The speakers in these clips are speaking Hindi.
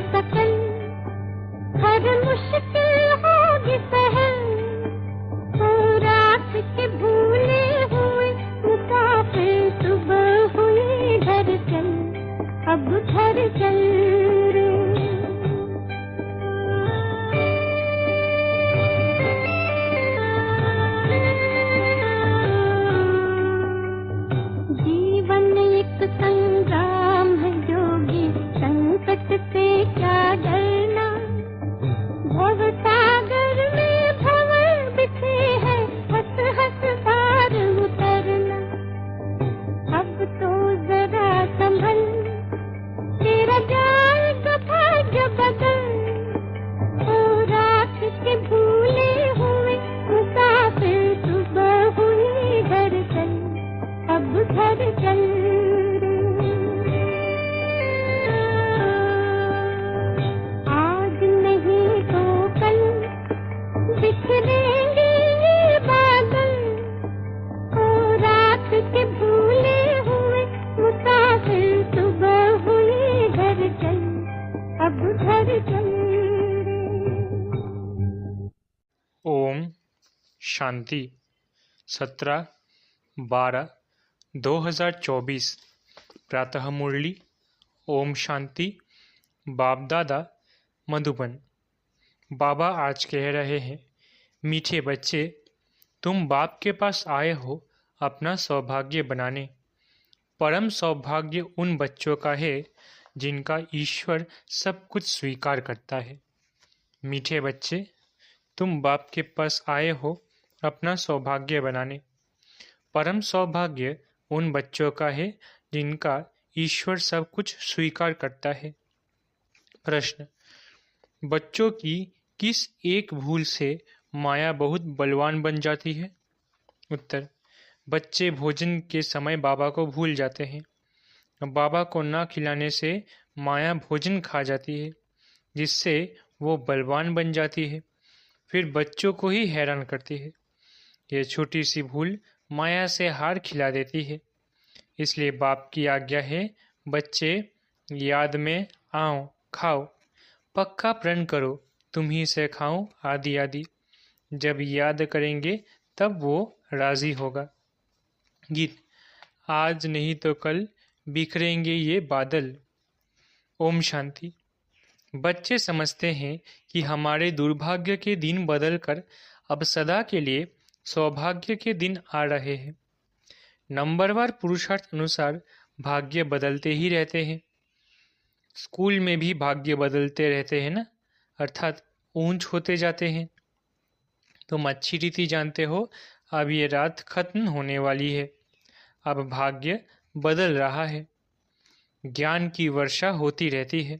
सकल, हर मुश्किल होगी सहल, हो रात के भूले हुए मुसाफिर, सुबह हुई घर चल, अब घर चल रे। जीवन एक संग्राम है जोगी, संकट से क्या डरना, भव सागर में भंवर बिछे हैं, हंस हंस पार उतरना। अब तो जरा संभल, तेरा जाएगा भाग्य बदल, ओ रात के भूले हुए मुसाफिर, सुबह हुई घर चल, अब घर चल रे। आज नहीं तो कल बिखरेंगे ये बादल, ओ रात के भूले हुए मुसाफिर, सुबह हुई घर चल, अब घर चल रे। ओम शांति। 17/12/2024 प्रातः मुरली। ओम शांति। बाप दादा मधुबन। बाबा आज कह रहे हैं, मीठे बच्चे, तुम बाप के पास आए हो अपना सौभाग्य बनाने। परम सौभाग्य उन बच्चों का है जिनका ईश्वर सब कुछ स्वीकार करता है। मीठे बच्चे, तुम बाप के पास आए हो अपना सौभाग्य बनाने। परम सौभाग्य उन बच्चों का है जिनका ईश्वर सब कुछ स्वीकार करता है। प्रश्न: बच्चों की किस एक भूल से माया बहुत बलवान बन जाती है? उत्तर: बच्चे भोजन के समय बाबा को भूल जाते हैं। बाबा को ना खिलाने से माया भोजन खा जाती है, जिससे वो बलवान बन जाती है, फिर बच्चों को ही हैरान करती है। यह छोटी सी भूल माया से हार खिला देती है। इसलिए बाप की आज्ञा है, बच्चे याद में आओ, खाओ, पक्का प्रण करो, तुम ही से खाऊं आदि आदि। जब याद करेंगे तब वो राजी होगा। गीत। आज नहीं तो कल बिखरेंगे ये बादल। ओम शांति। बच्चे समझते हैं कि हमारे दुर्भाग्य के दिन बदलकर अब सदा के लिए सौभाग्य के दिन आ रहे हैं। नंबरवार पुरुषार्थ अनुसार भाग्य बदलते ही रहते हैं। स्कूल में भी भाग्य बदलते रहते हैं ना, अर्थात ऊंच होते जाते हैं। तुम अच्छी रीति जानते हो, अब ये रात खत्म होने वाली है। अब भाग्य बदल रहा है। ज्ञान की वर्षा होती रहती है।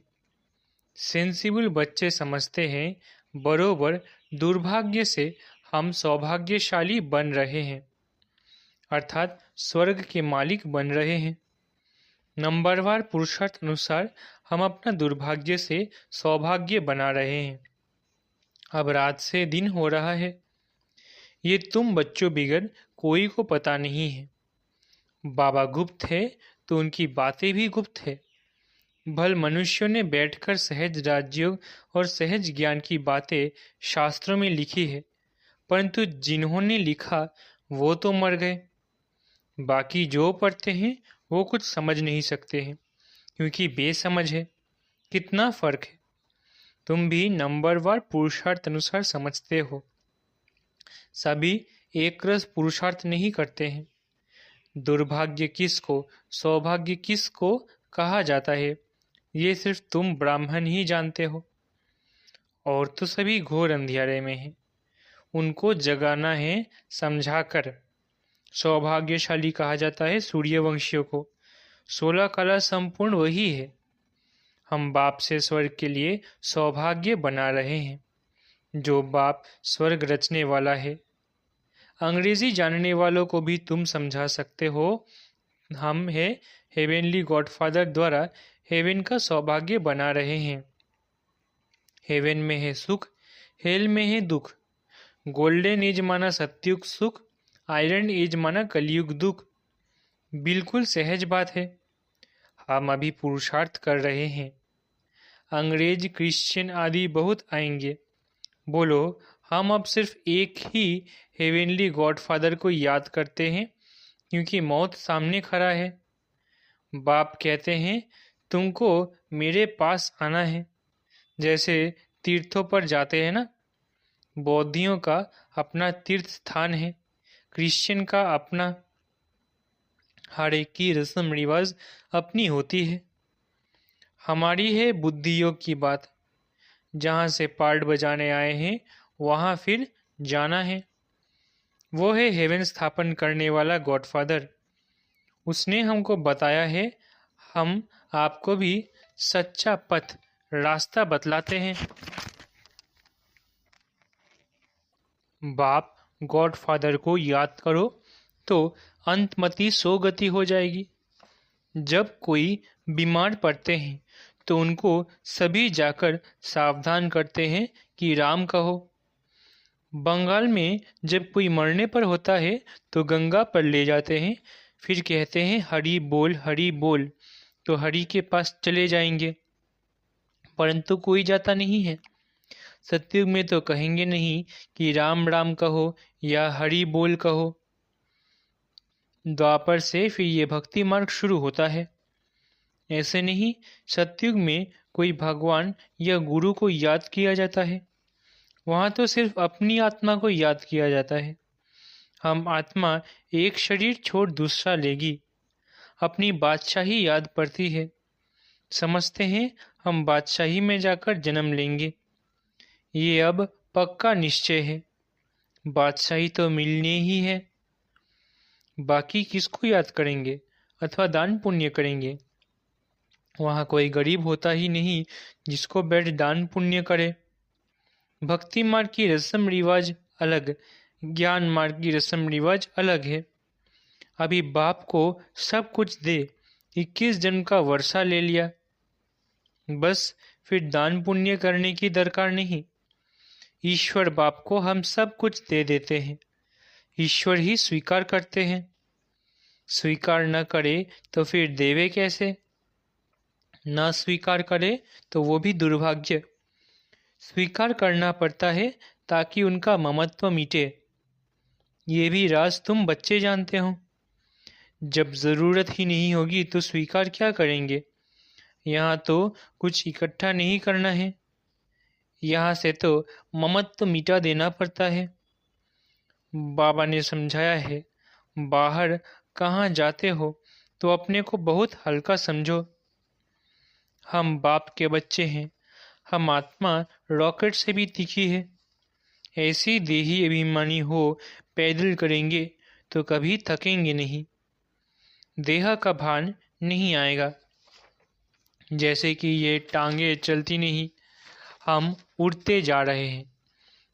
सेंसिबल बच्चे समझते हैं, बरोबर दुर्भाग्य से हम सौभाग्यशाली बन रहे हैं, अर्थात स्वर्ग के मालिक बन रहे हैं। नंबरवार पुरुषार्थ अनुसार हम अपना दुर्भाग्य से सौभाग्य बना रहे हैं। अब रात से दिन हो रहा है। ये तुम बच्चों बिगड़ कोई को पता नहीं है। बाबा गुप्त है तो उनकी बातें भी गुप्त है। भल मनुष्यों ने बैठकर सहज राजयोग और सहज ज्ञान की बातें शास्त्रों में लिखी है, परंतु जिन्होंने लिखा वो तो मर गए। बाकी जो पढ़ते हैं वो कुछ समझ नहीं सकते हैं, क्योंकि बेसमझ है। कितना फर्क है। तुम भी नंबरवार पुरुषार्थ अनुसार समझते हो। सभी एक रस पुरुषार्थ नहीं करते हैं। दुर्भाग्य किसको, सौभाग्य किसको कहा जाता है, ये सिर्फ तुम ब्राह्मण ही जानते हो। और तो सभी घोर अंधियारे में हैं। उनको जगाना है समझाकर। सौभाग्यशाली कहा जाता है सूर्यवंशियों को। 16 कला संपूर्ण वही है। हम बाप से स्वर्ग के लिए सौभाग्य बना रहे हैं, जो बाप स्वर्ग रचने वाला है। अंग्रेजी जानने वालों को भी तुम समझा सकते हो। हम है हेवेनली गॉडफादर द्वारा हेवन का सौभाग्य बना रहे हैं। हेवन में है सुख, हेल में है दुख। गोल्डन एज माना सत्युग सुख, आयरन एज माना कलयुग दुख। बिल्कुल सहज बात है। हम अभी पुरुषार्थ कर रहे हैं। अंग्रेज, क्रिश्चियन आदि बहुत आएंगे। बोलो, हम अब सिर्फ एक ही हेवेनली गॉडफादर को याद करते हैं क्योंकि मौत सामने खड़ा है। बाप कहते हैं तुमको मेरे पास आना है, जैसे तीर्थों पर जाते हैं ना। बौद्धियों का अपना तीर्थ स्थान है, क्रिश्चियन का अपना। हर एक की रस्म रिवाज अपनी होती है। हमारी है बुद्धि योग की बात। जहाँ से पार्ट बजाने आए हैं वहाँ फिर जाना है। वो है हेवन स्थापन करने वाला गॉडफादर। उसने हमको बताया है, हम आपको भी सच्चा पथ रास्ता बतलाते हैं। बाप गॉडफादर को याद करो तो अंतमति सो गति हो जाएगी। जब कोई बीमार पड़ते हैं तो उनको सभी जाकर सावधान करते हैं कि राम कहो। बंगाल में जब कोई मरने पर होता है तो गंगा पर ले जाते हैं, फिर कहते हैं हरि बोल, तो हरि के पास चले जाएंगे। परंतु कोई जाता नहीं है। सतयुग में तो कहेंगे नहीं कि राम राम कहो या हरि बोल कहो। द्वापर से फिर ये भक्ति मार्ग शुरू होता है। ऐसे नहीं, सतयुग में कोई भगवान या गुरु को याद किया जाता है, वहाँ तो सिर्फ अपनी आत्मा को याद किया जाता है। हम आत्मा एक शरीर छोड़ दूसरा लेगी, अपनी बादशाही याद पड़ती है। समझते हैं हम बादशाही में जाकर जन्म लेंगे। ये अब पक्का निश्चय है, बादशाही तो मिलनी ही है। बाकी किसको याद करेंगे अथवा दान पुण्य करेंगे? वहाँ कोई गरीब होता ही नहीं जिसको बैठ दान पुण्य करे। भक्ति मार्ग की रस्म रिवाज अलग, ज्ञान मार्ग की रस्म रिवाज अलग है। अभी बाप को सब कुछ दे 21 जन्म का वर्षा ले लिया, बस फिर दान पुण्य करने की दरकार नहीं। ईश्वर बाप को हम सब कुछ दे देते हैं, ईश्वर ही स्वीकार करते हैं। स्वीकार न करे तो फिर देवे कैसे? ना स्वीकार करे तो वो भी दुर्भाग्य। स्वीकार करना पड़ता है ताकि उनका ममत्व मिटे। ये भी राज तुम बच्चे जानते हो। जब ज़रूरत ही नहीं होगी तो स्वीकार क्या करेंगे? यहाँ तो कुछ इकट्ठा नहीं करना है, यहाँ से तो ममत्व मिटा देना पड़ता है। बाबा ने समझाया है, बाहर कहाँ जाते हो तो अपने को बहुत हल्का समझो। हम बाप के बच्चे हैं, हम आत्मा रॉकेट से भी तीखी है। ऐसी देही अभिमानी हो पैदल करेंगे तो कभी थकेंगे नहीं, देह का भान नहीं आएगा। जैसे कि ये टांगे चलती नहीं, हम उड़ते जा रहे हैं।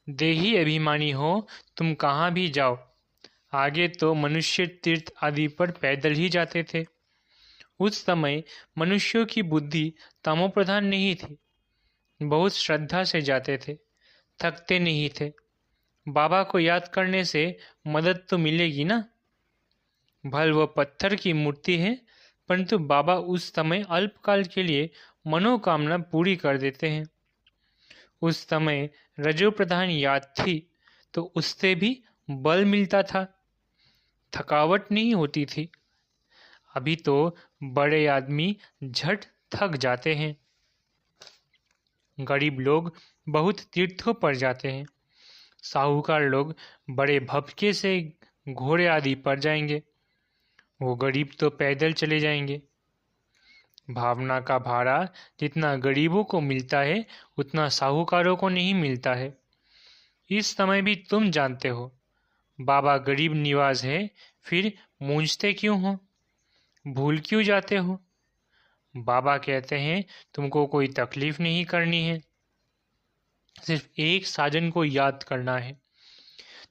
देही अभिमानी हो तुम कहाँ भी जाओ। आगे तो मनुष्य तीर्थ आदि पर पैदल ही जाते थे। उस समय मनुष्यों की बुद्धि तमोप्रधान नहीं थी, बहुत श्रद्धा से जाते थे, थकते नहीं थे। बाबा को याद करने से मदद तो मिलेगी ना। भल वो पत्थर की मूर्ति है, परंतु बाबा उस समय अल्पकाल के लिए मनोकामना पूरी कर देते हैं। उस समय रजो प्रधान याद थी तो उससे भी बल मिलता था, थकावट नहीं होती थी। अभी तो बड़े आदमी झट थक जाते हैं। गरीब लोग बहुत तीर्थों पर जाते हैं, साहूकार लोग बड़े भपके से घोड़े आदि पर जाएंगे, वो गरीब तो पैदल चले जाएंगे। भावना का भाड़ा जितना गरीबों को मिलता है उतना साहूकारों को नहीं मिलता है। इस समय भी तुम जानते हो बाबा गरीब निवाज है, फिर मूंझते क्यों हो, भूल क्यों जाते हो? बाबा कहते हैं तुमको कोई तकलीफ नहीं करनी है, सिर्फ एक साजन को याद करना है।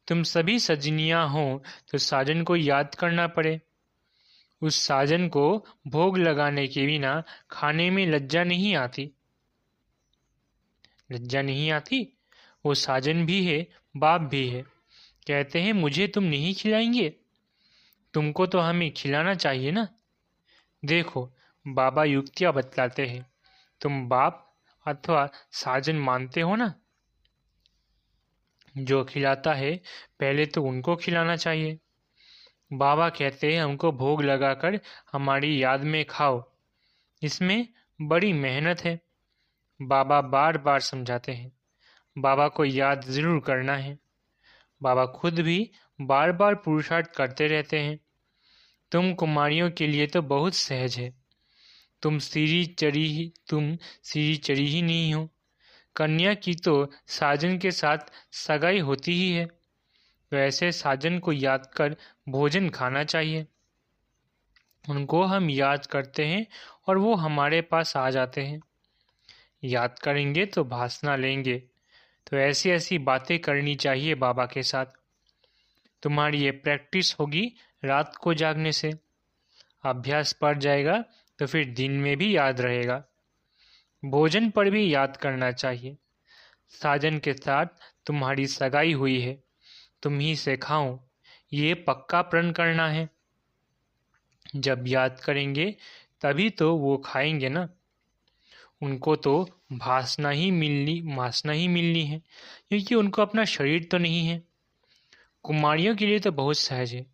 तुम सभी सजनियां हो तो साजन को याद करना पड़े। उस साजन को भोग लगाने के बिना खाने में लज्जा नहीं आती। लज्जा नहीं आती, वो साजन भी है, बाप भी है। कहते हैं मुझे तुम नहीं खिलाएंगे, तुमको तो हमें खिलाना चाहिए ना। देखो बाबा युक्तियाँ बतलाते हैं, तुम बाप अथवा साजन मानते हो ना? जो खिलाता है पहले तो उनको खिलाना चाहिए। बाबा कहते हैं हमको भोग लगाकर हमारी याद में खाओ, इसमें बड़ी मेहनत है। बाबा बार बार समझाते हैं, बाबा को याद ज़रूर करना है। बाबा खुद भी बार बार पुरुषार्थ करते रहते हैं। तुम कुमारियों के लिए तो बहुत सहज है। तुम सीढ़ी चढ़ी ही नहीं हो। कन्या की तो साजन के साथ सगाई होती ही है, तो ऐसे साजन को याद कर भोजन खाना चाहिए। उनको हम याद करते हैं और वो हमारे पास आ जाते हैं। याद करेंगे तो भासना लेंगे, तो ऐसी ऐसी बातें करनी चाहिए बाबा के साथ। तुम्हारी ये प्रैक्टिस होगी रात को जागने से। अभ्यास पड़ जाएगा तो फिर दिन में भी याद रहेगा। भोजन पर भी याद करना चाहिए। साजन के साथ तुम्हारी सगाई हुई है, तुम ही से खाओ, ये पक्का प्रण करना है। जब याद करेंगे तभी तो वो खाएंगे ना। उनको तो भासना ही मिलनी है, क्योंकि उनको अपना शरीर तो नहीं है। कुमारियों के लिए तो बहुत सहज है,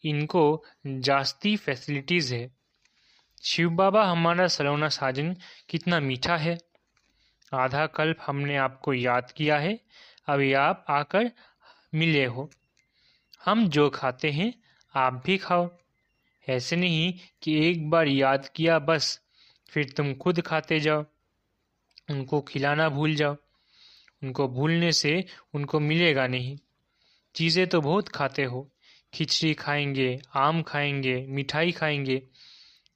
इनको जास्ती फैसिलिटीज़ है। शिव बाबा हमारा सलोना साजन कितना मीठा है। आधा कल्प हमने आपको याद किया है, अभी आप आकर मिले हो। हम जो खाते हैं आप भी खाओ। ऐसे नहीं कि एक बार याद किया बस फिर तुम खुद खाते जाओ, उनको खिलाना भूल जाओ। उनको भूलने से उनको मिलेगा नहीं। चीज़ें तो बहुत खाते हो, खिचड़ी खाएंगे, आम खाएंगे, मिठाई खाएंगे।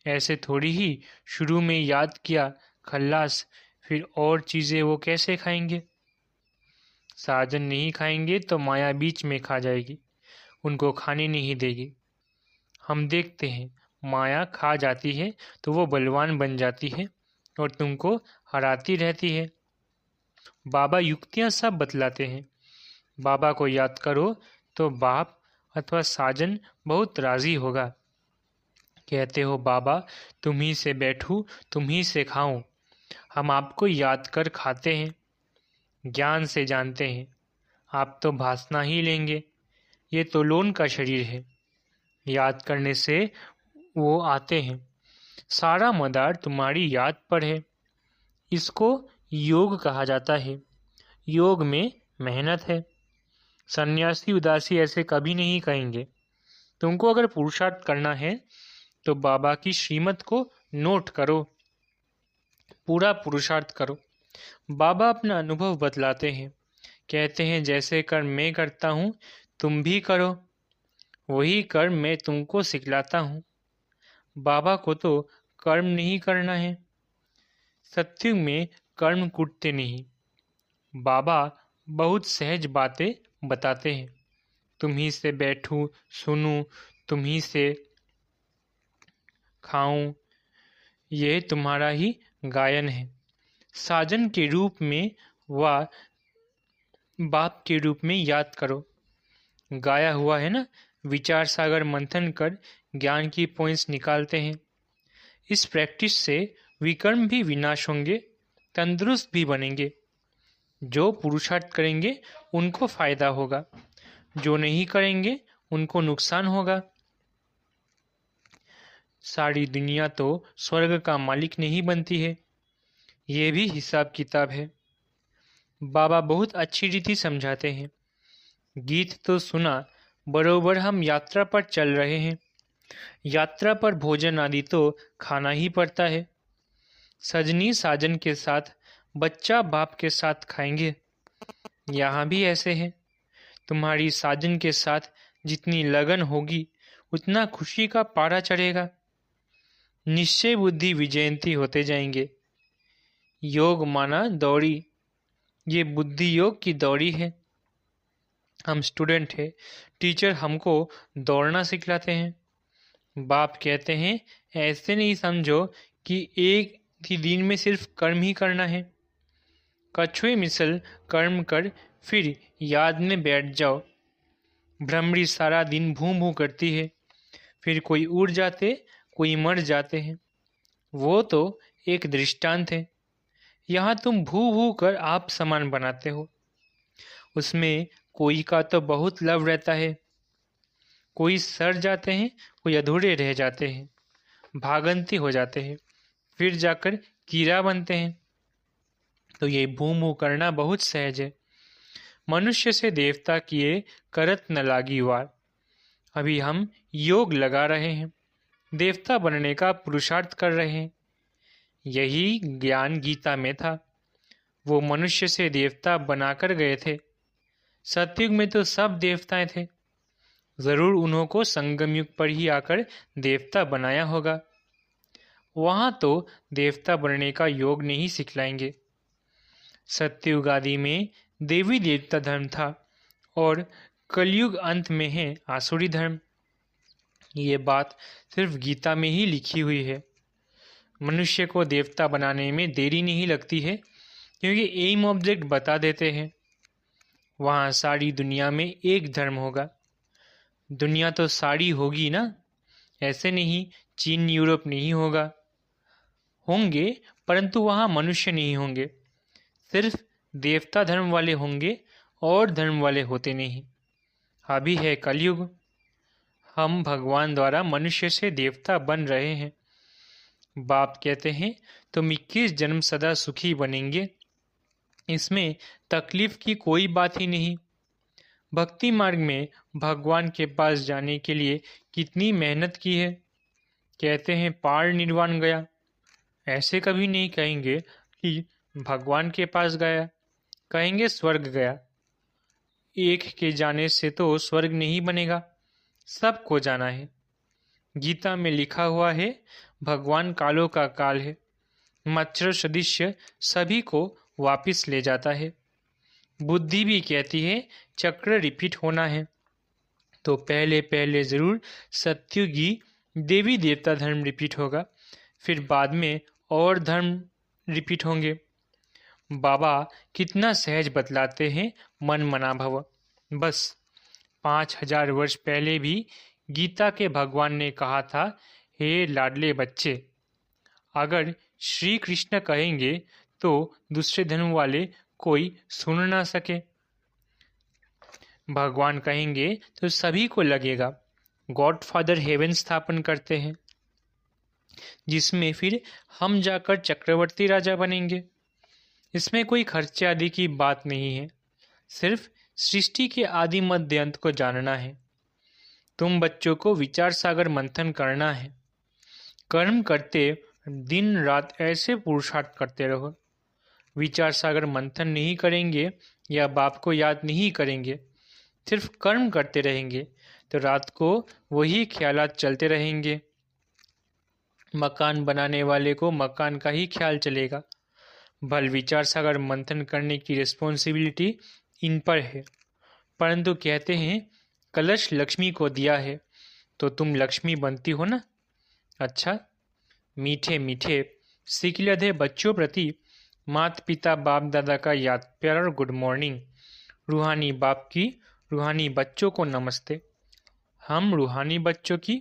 ऐसे थोड़ी ही शुरू में याद किया खल्लास, फिर और चीज़ें वो कैसे खाएंगे? साजन नहीं खाएंगे तो माया बीच में खा जाएगी, उनको खाने नहीं देगी। हम देखते हैं माया खा जाती है तो वो बलवान बन जाती है और तुमको हराती रहती है। बाबा युक्तियाँ सब बतलाते हैं। बाबा को याद करो तो बाप अथवा साजन बहुत राज़ी होगा। कहते हो बाबा तुम ही से बैठूं, तुम ही से खाऊं। हम आपको याद कर खाते हैं, ज्ञान से जानते हैं। आप तो भासना ही लेंगे, ये तो लोन का शरीर है। याद करने से वो आते हैं। सारा मदार तुम्हारी याद पर है। इसको योग कहा जाता है। योग में मेहनत है। सन्यासी उदासी ऐसे कभी नहीं कहेंगे। तुमको अगर पुरुषार्थ करना है तो बाबा की श्रीमत को नोट करो, पूरा पुरुषार्थ करो। बाबा अपना अनुभव बतलाते हैं। कहते हैं जैसे कर्म मैं करता हूँ तुम भी करो, वही कर्म मैं तुमको सिखलाता हूँ। बाबा को तो कर्म नहीं करना है। सत्युग में कर्म कूटते नहीं। बाबा बहुत सहज बातें बताते हैं। तुम ही से बैठूं, सुनूं, तुम ही से खाऊं, ये तुम्हारा ही गायन है। साजन के रूप में व बाप के रूप में याद करो। गाया हुआ है ना, विचार सागर मंथन कर ज्ञान की पॉइंट्स निकालते हैं। इस प्रैक्टिस से विकर्म भी विनाश होंगे, तंदुरुस्त भी बनेंगे। जो पुरुषार्थ करेंगे उनको फायदा होगा, जो नहीं करेंगे उनको नुकसान होगा। सारी दुनिया तो स्वर्ग का मालिक नहीं बनती है, ये भी हिसाब किताब है। बाबा बहुत अच्छी रीति समझाते हैं। गीत तो सुना, बरोबर हम यात्रा पर चल रहे हैं। यात्रा पर भोजन आदि तो खाना ही पड़ता है। सजनी साजन के साथ, बच्चा बाप के साथ खाएंगे। यहाँ भी ऐसे है। तुम्हारी साजन के साथ जितनी लगन होगी उतना खुशी का पारा चढ़ेगा। निश्चय बुद्धि विजयंती होते जाएंगे। योग माना दौड़ी, ये बुद्धि योग की दौड़ी है। हम स्टूडेंट हैं, टीचर हमको दौड़ना सिखलाते हैं। बाप कहते हैं ऐसे नहीं समझो कि एक ही दिन में सिर्फ कर्म ही करना है। कछुए मिसल कर्म कर फिर याद में बैठ जाओ। भ्रमरी सारा दिन भूं भूं करती है, फिर कोई उड़ जाते, कोई मर जाते हैं। वो तो एक दृष्टांत है। यहाँ तुम भू भू कर आप सामान बनाते हो। उसमें कोई का तो बहुत लव रहता है, कोई सड़ जाते हैं, कोई अधूरे रह जाते हैं, भागंती हो जाते हैं, फिर जाकर कीड़ा बनते हैं। तो ये भू भू करना बहुत सहज है। मनुष्य से देवता किए करत न लागी वार। अभी हम योग लगा रहे हैं, देवता बनने का पुरुषार्थ कर रहे हैं। यही ज्ञान गीता में था। वो मनुष्य से देवता बनाकर गए थे। सतयुग में तो सब देवताएं थे। जरूर उन्हों को संगम युग पर ही आकर देवता बनाया होगा। वहां तो देवता बनने का योग नहीं सिखलाएंगे। सतयुग आदि में देवी देवता धर्म था और कलयुग अंत में है आसुरी धर्म। ये बात सिर्फ गीता में ही लिखी हुई है। मनुष्य को देवता बनाने में देरी नहीं लगती है, क्योंकि एम ऑब्जेक्ट बता देते हैं। वहाँ सारी दुनिया में एक धर्म होगा। दुनिया तो सारी होगी ना, ऐसे नहीं चीन यूरोप नहीं होगा। होंगे, परंतु वहाँ मनुष्य नहीं होंगे। सिर्फ देवता धर्म वाले होंगे और धर्म वाले होते नहीं। अभी है कलयुग। हम भगवान द्वारा मनुष्य से देवता बन रहे हैं। बाप कहते हैं तुम 21 जन्म सदा सुखी बनेंगे। इसमें तकलीफ की कोई बात ही नहीं। भक्ति मार्ग में भगवान के पास जाने के लिए कितनी मेहनत की है। कहते हैं पार निर्वाण गया। ऐसे कभी नहीं कहेंगे कि भगवान के पास गया, कहेंगे स्वर्ग गया। एक के जाने से तो स्वर्ग नहीं बनेगा, सबको जाना है। गीता में लिखा हुआ है भगवान कालों का काल है, मच्छर सदृश्य सभी को वापिस ले जाता है। बुद्धि भी कहती है चक्र रिपीट होना है। तो पहले पहले जरूर सत्युगी देवी देवता धर्म रिपीट होगा, फिर बाद में और धर्म रिपीट होंगे। बाबा कितना सहज बतलाते हैं मन मना भव। बस 5000 वर्ष पहले भी गीता के भगवान ने कहा था, हे लाडले बच्चे, अगर श्री कृष्ण कहेंगे तो दूसरे धर्म वाले कोई सुन ना सके। भगवान कहेंगे तो सभी को लगेगा गॉडफादर हेवन स्थापन करते हैं, जिसमें फिर हम जाकर चक्रवर्ती राजा बनेंगे। इसमें कोई खर्चे आदि की बात नहीं है, सिर्फ सृष्टि के आदि मध्य अंत को जानना है। तुम बच्चों को विचार सागर मंथन करना है। कर्म करते दिन रात ऐसे पुरुषार्थ करते रहो। विचार सागर मंथन नहीं करेंगे या बाप को याद नहीं करेंगे, सिर्फ कर्म करते रहेंगे तो रात को वही ख्यालात चलते रहेंगे। मकान बनाने वाले को मकान का ही ख्याल चलेगा। भल विचार सागर मंथन करने की रिस्पॉन्सिबिलिटी इन पर है, परंतु कहते हैं कलश लक्ष्मी को दिया है तो तुम लक्ष्मी बनती हो ना। अच्छा, मीठे मीठे सिकिलधे बच्चों प्रति माता पिता बाप दादा का याद प्यार और गुड मॉर्निंग। रूहानी बाप की रूहानी बच्चों को नमस्ते। हम रूहानी बच्चों की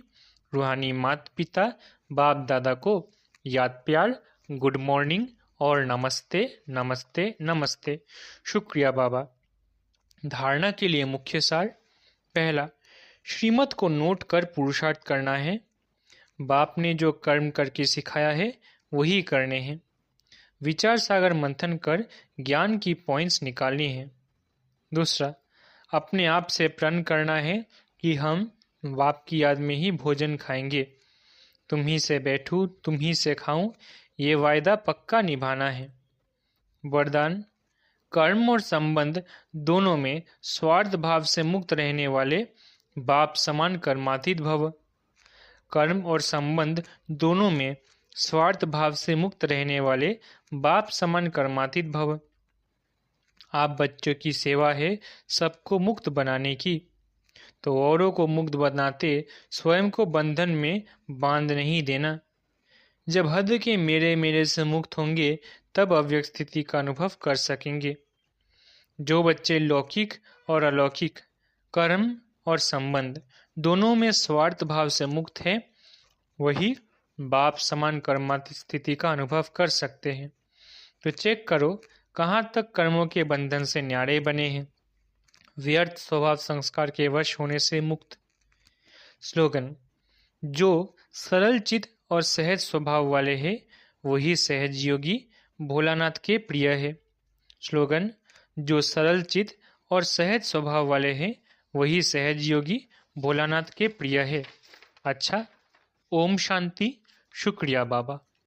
रूहानी माता पिता बाप दादा को याद प्यार, गुड मॉर्निंग और नमस्ते नमस्ते नमस्ते। शुक्रिया बाबा। धारणा के लिए मुख्य सार। पहला, श्रीमत को नोट कर पुरुषार्थ करना है। बाप ने जो कर्म करके सिखाया है वही करने हैं। विचार सागर मंथन कर ज्ञान की पॉइंट्स निकालनी है। दूसरा, अपने आप से प्रण करना है कि हम बाप की याद में ही भोजन खाएंगे। तुम ही से बैठूं, तुम ही से खाऊं, ये वायदा पक्का निभाना है। वरदान, कर्म और संबंध दोनों में स्वार्थ भाव से मुक्त रहने वाले बाप समान कर्मातीत भव। कर्म और संबंध दोनों में स्वार्थ भाव से मुक्त रहने वाले बाप समान कर्मातीत भव। आप बच्चों की सेवा है सबको मुक्त बनाने की, तो औरों को मुक्त बनाते स्वयं को बंधन में बांध नहीं देना। जब हद के मेरे मेरे से मुक्त होंगे तब अव्यक्त स्थिति का अनुभव कर सकेंगे। जो बच्चे लौकिक और अलौकिक कर्म और संबंध दोनों में स्वार्थ भाव से मुक्त है, वही बाप समान कर्मातीत स्थिति का अनुभव कर सकते हैं। तो चेक करो कहाँ तक कर्मों के बंधन से न्यारे बने हैं। व्यर्थ स्वभाव संस्कार के वश होने से मुक्त। स्लोगन: जो सरल चित और सहज स्वभाव वाले हैं वही सहज योगी भोलानाथ के प्रिय है। स्लोगन: जो सरल चित और सहज स्वभाव वाले हैं वही सहज योगी भोलानाथ के प्रिय है। अच्छा, ओम शांति। शुक्रिया बाबा।